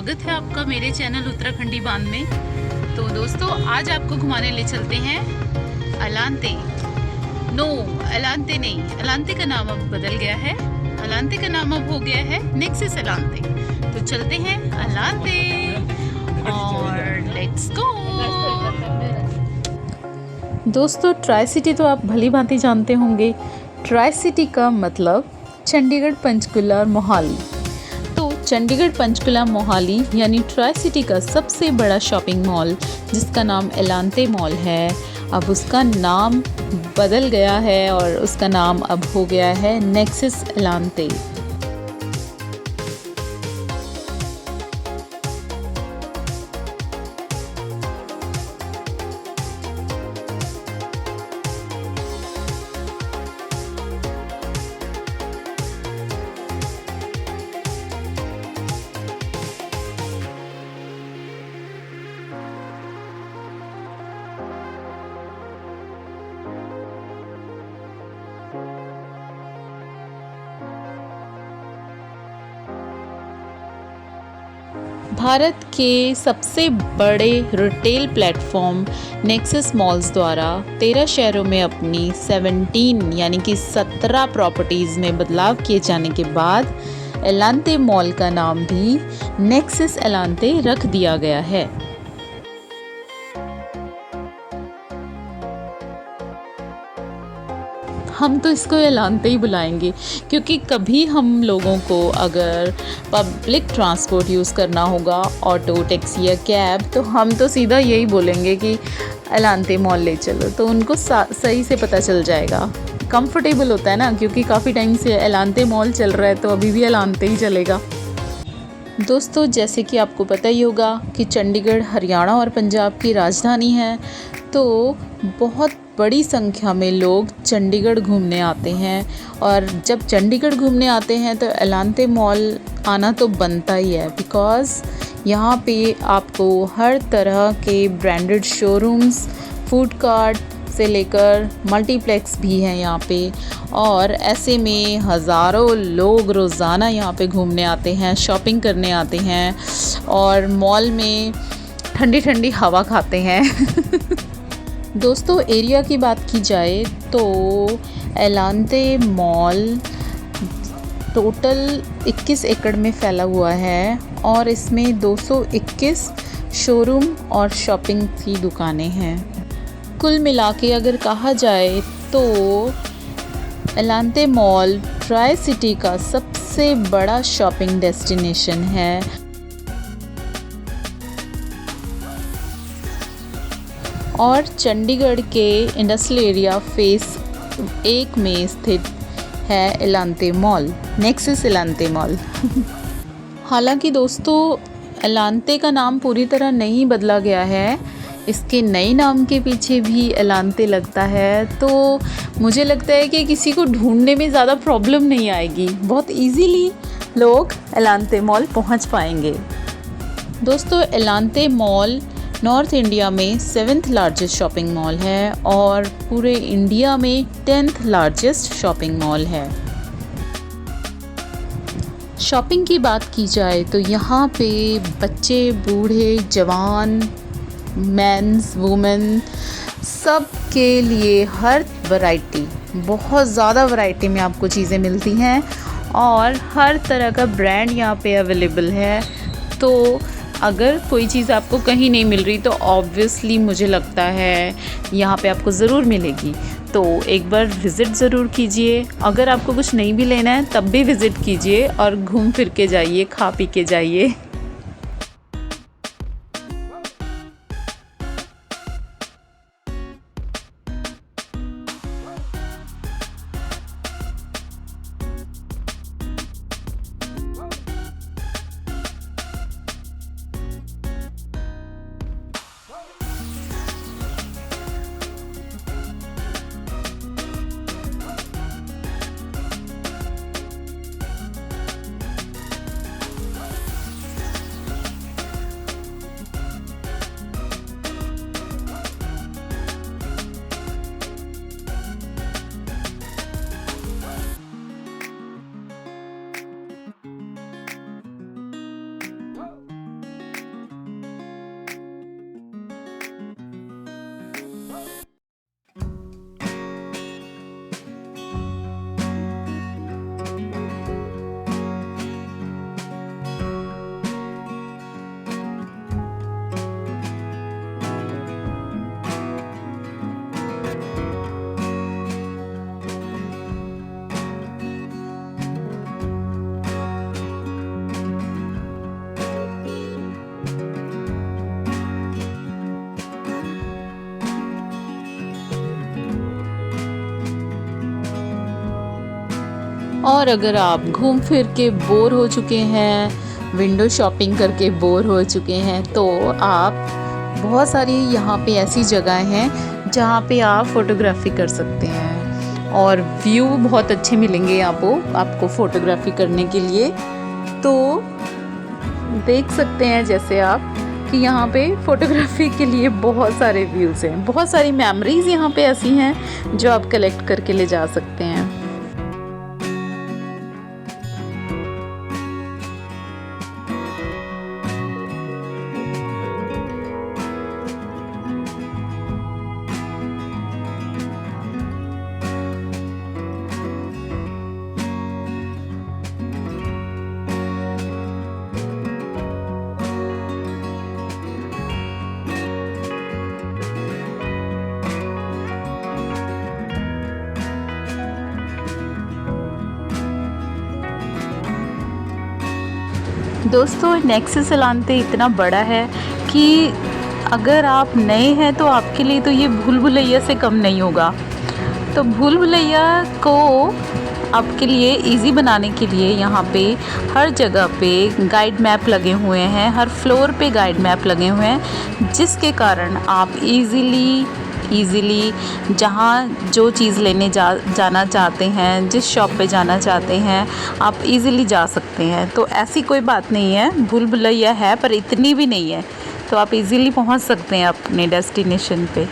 स्वागत है आपका मेरे चैनल उत्तराखंडी बांध में। तो दोस्तों आज आपको घुमाने ले चलते हैं अलांते। नो, अलांते नहीं, अलांते का नाम अब बदल गया है। अलांते का नाम अब हो गया है नेक्सस अलांते। तो चलते हैं अलांते और लेट्स गो। दोस्तों ट्राई सिटी तो आप भली भांति जानते होंगे। ट्राई सिटी का मतलब चंडीगढ़, पंचकुला और मोहाली। तो चंडीगढ़, पंचकुला, मोहाली यानी ट्राई सिटी का सबसे बड़ा शॉपिंग मॉल जिसका नाम एलांते मॉल है, अब उसका नाम बदल गया है और उसका नाम अब हो गया है नेक्सस एलांते। भारत के सबसे बड़े रिटेल प्लेटफॉर्म नेक्सस मॉल्स द्वारा 13 शहरों में अपनी 17 यानी कि 17 प्रॉपर्टीज़ में बदलाव किए जाने के बाद एलांते मॉल का नाम भी नेक्सस एलांते रख दिया गया है। हम तो इसको एलांते ही बुलाएंगे क्योंकि कभी हम लोगों को अगर पब्लिक ट्रांसपोर्ट यूज़ करना होगा, ऑटो, टैक्सी या कैब, तो हम तो सीधा यही बोलेंगे कि एलांते मॉल ले चलो, तो उनको सही से पता चल जाएगा। कंफर्टेबल होता है ना, क्योंकि काफ़ी टाइम से एलांते मॉल चल रहा है तो अभी भी एलांते ही चलेगा। दोस्तों जैसे कि आपको पता ही होगा कि चंडीगढ़ हरियाणा और पंजाब की राजधानी है, तो बहुत बड़ी संख्या में लोग चंडीगढ़ घूमने आते हैं और जब चंडीगढ़ घूमने आते हैं तो एलांते मॉल आना तो बनता ही है, बिकॉज़ यहाँ पे आपको हर तरह के ब्रांडेड शोरूम्स, फूड कार्ट से लेकर मल्टीप्लेक्स भी हैं यहाँ पे, और ऐसे में हज़ारों लोग रोज़ाना यहाँ पे घूमने आते हैं, शॉपिंग करने आते हैं और मॉल में ठंडी ठंडी हवा खाते हैं। दोस्तों एरिया की बात की जाए तो एलांते मॉल टोटल 21 एकड़ में फैला हुआ है और इसमें 221 शोरूम और शॉपिंग की दुकानें हैं। कुल मिला के अगर कहा जाए तो एलांते मॉल ट्राई सिटी का सबसे बड़ा शॉपिंग डेस्टिनेशन है और चंडीगढ़ के इंडस्ट्रियल एरिया फेस 1 में स्थित है Elante mall, nexus Elante mall. हालांकि दोस्तों एलांते का नाम पूरी तरह नहीं बदला गया है, इसके नए नाम के पीछे भी एलांते लगता है, तो मुझे लगता है कि किसी को ढूंढने में ज़्यादा प्रॉब्लम नहीं आएगी, बहुत इजीली लोग एलांते मॉल पहुंच पाएंगे। दोस्तों एलांते मॉल नॉर्थ इंडिया में 7th लार्जेस्ट शॉपिंग मॉल है और पूरे इंडिया में 10th लार्जेस्ट शॉपिंग मॉल है। शॉपिंग की बात की जाए तो यहाँ पे बच्चे, बूढ़े, जवान, मेंस, वुमेन, सब के लिए हर वैरायटी, बहुत ज़्यादा वैरायटी में आपको चीज़ें मिलती हैं और हर तरह का ब्रांड यहाँ पे अवेलेबल है। तो अगर कोई चीज़ आपको कहीं नहीं मिल रही तो ऑब्वियसली मुझे लगता है यहाँ पे आपको ज़रूर मिलेगी, तो एक बार विज़िट ज़रूर कीजिए। अगर आपको कुछ नहीं भी लेना है तब भी विज़िट कीजिए और घूम फिर के जाइए, खा पी के जाइए। और अगर आप घूम फिर के बोर हो चुके हैं, विंडो शॉपिंग करके बोर हो चुके हैं, तो आप बहुत सारी यहाँ पे ऐसी जगह हैं जहाँ पे आप फ़ोटोग्राफ़ी कर सकते हैं और व्यू बहुत अच्छे मिलेंगे आपको फ़ोटोग्राफ़ी करने के लिए। तो देख सकते हैं जैसे आप कि यहाँ पे फ़ोटोग्राफ़ी के लिए बहुत सारे व्यूज़ हैं, बहुत सारी मेमोरीज़ यहाँ पे ऐसी हैं जो आप कलेक्ट करके ले जा सकते हैं। दोस्तों नेक्सस एलांते इतना बड़ा है कि अगर आप नए हैं तो आपके लिए तो ये भूल भुलैया से कम नहीं होगा। तो भूल भुलैया को आपके लिए इजी बनाने के लिए यहाँ पे हर जगह पे गाइड मैप लगे हुए हैं, हर फ्लोर पे गाइड मैप लगे हुए हैं, जिसके कारण आप इजीली जहाँ जो चीज़ लेने जाना चाहते हैं, जिस शॉप पे जाना चाहते हैं, आप इजीली जा सकते हैं। तो ऐसी कोई बात नहीं है, भूल भुलैया है पर इतनी भी नहीं है, तो आप इजीली पहुंच सकते हैं अपने डेस्टिनेशन पे।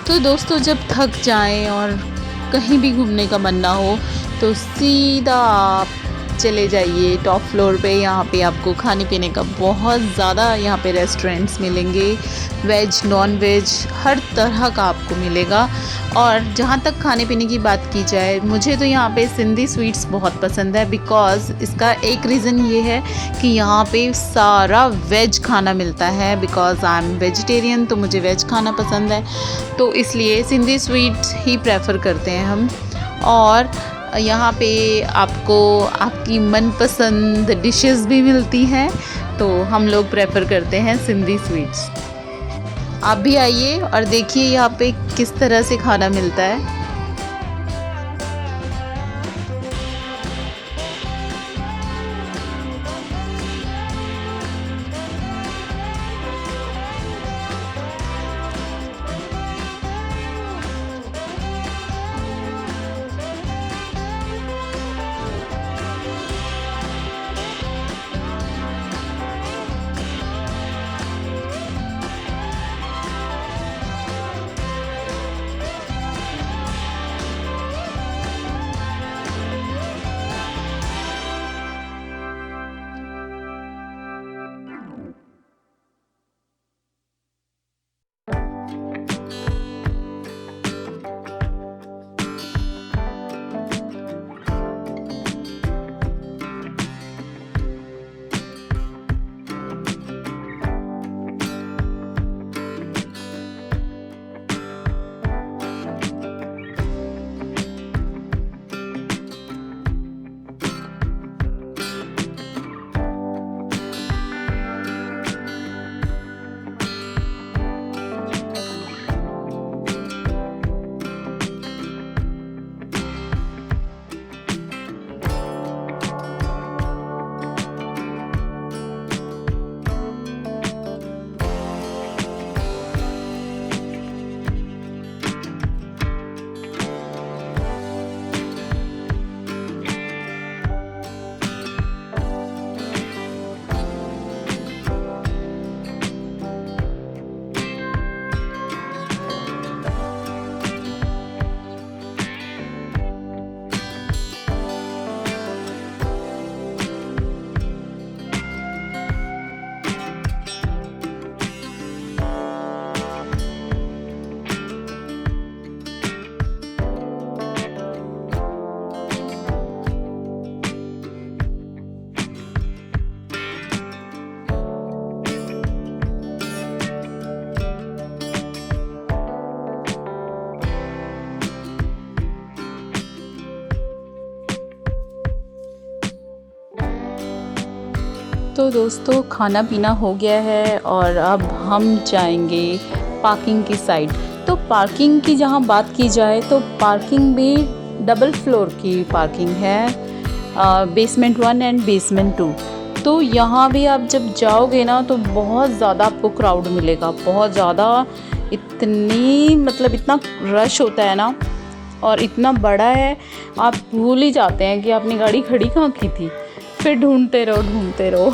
तो दोस्तों जब थक जाएं और कहीं भी घूमने का मन ना हो तो सीधा आप चले जाइए टॉप फ्लोर पे। यहाँ पे आपको खाने पीने का बहुत ज़्यादा यहाँ पे रेस्टोरेंट्स मिलेंगे, वेज नॉन वेज हर तरह का आपको मिलेगा। और जहाँ तक खाने पीने की बात की जाए, मुझे तो यहाँ पे सिंधी स्वीट्स बहुत पसंद है, बिकॉज़ इसका एक रीज़न ये है कि यहाँ पे सारा वेज खाना मिलता है। बिकॉज़ आई एम वेजिटेरियन, तो मुझे वेज खाना पसंद है, तो इसलिए सिंधी स्वीट्स ही प्रेफर करते हैं हम। और यहाँ पे आपको आपकी मनपसंद डिशेस भी मिलती हैं, तो हम लोग प्रेफर करते हैं सिंधी स्वीट्स। आप भी आइए और देखिए यहाँ पे किस तरह से खाना मिलता है। तो दोस्तों खाना पीना हो गया है और अब हम जाएंगे पार्किंग की साइड। तो पार्किंग की जहाँ बात की जाए तो पार्किंग भी डबल फ्लोर की पार्किंग है, बेसमेंट 1 एंड बेसमेंट 2। तो यहाँ भी आप जब जाओगे ना तो बहुत ज़्यादा आपको क्राउड मिलेगा, बहुत ज़्यादा, इतनी मतलब इतना रश होता है ना, और इतना बड़ा है आप भूल ही जाते हैं कि आपने गाड़ी खड़ी कहाँ की थी, फिर ढूंढते रहो।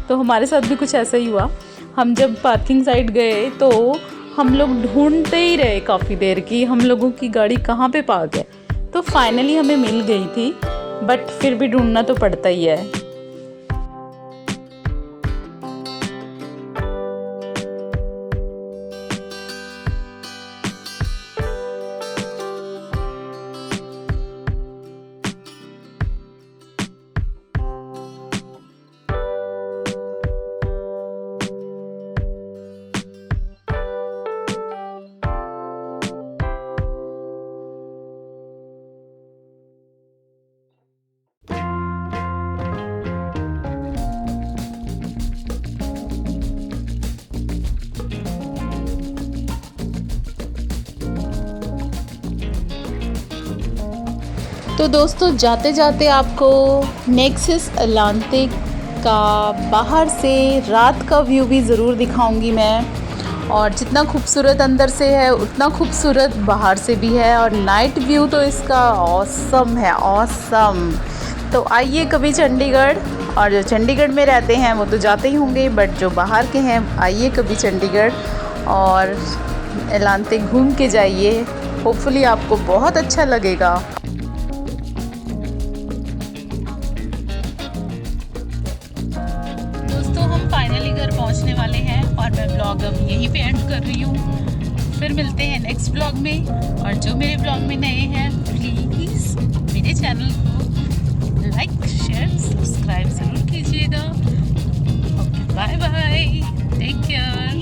तो हमारे साथ भी कुछ ऐसा ही हुआ। हम जब पार्किंग साइड गए तो हम लोग ढूंढते ही रहे काफ़ी देर की हम लोगों की गाड़ी कहाँ पे पार्क है। तो फाइनली हमें मिल गई थी, बट फिर भी ढूंढना तो पड़ता ही है। तो दोस्तों जाते जाते आपको नेक्सिस अटलांटिक का बाहर से रात का व्यू भी ज़रूर दिखाऊंगी मैं। और जितना खूबसूरत अंदर से है उतना खूबसूरत बाहर से भी है, और नाइट व्यू तो इसका ऑसम है, ऑसम। तो आइए कभी चंडीगढ़, और जो चंडीगढ़ में रहते हैं वो तो जाते ही होंगे, बट जो बाहर के हैं आइए कभी चंडीगढ़ और अटलांटिक घूम के जाइए। होपफुली आपको बहुत अच्छा लगेगा। फाइनली घर पहुंचने वाले हैं और मैं ब्लॉग अब यहीं पे एंड कर रही हूँ। फिर मिलते हैं नेक्स्ट ब्लॉग में, और जो मेरे ब्लॉग में नए हैं प्लीज़ मेरे चैनल को लाइक शेयर सब्सक्राइब ज़रूर कीजिएगा। Okay bye bye, take care.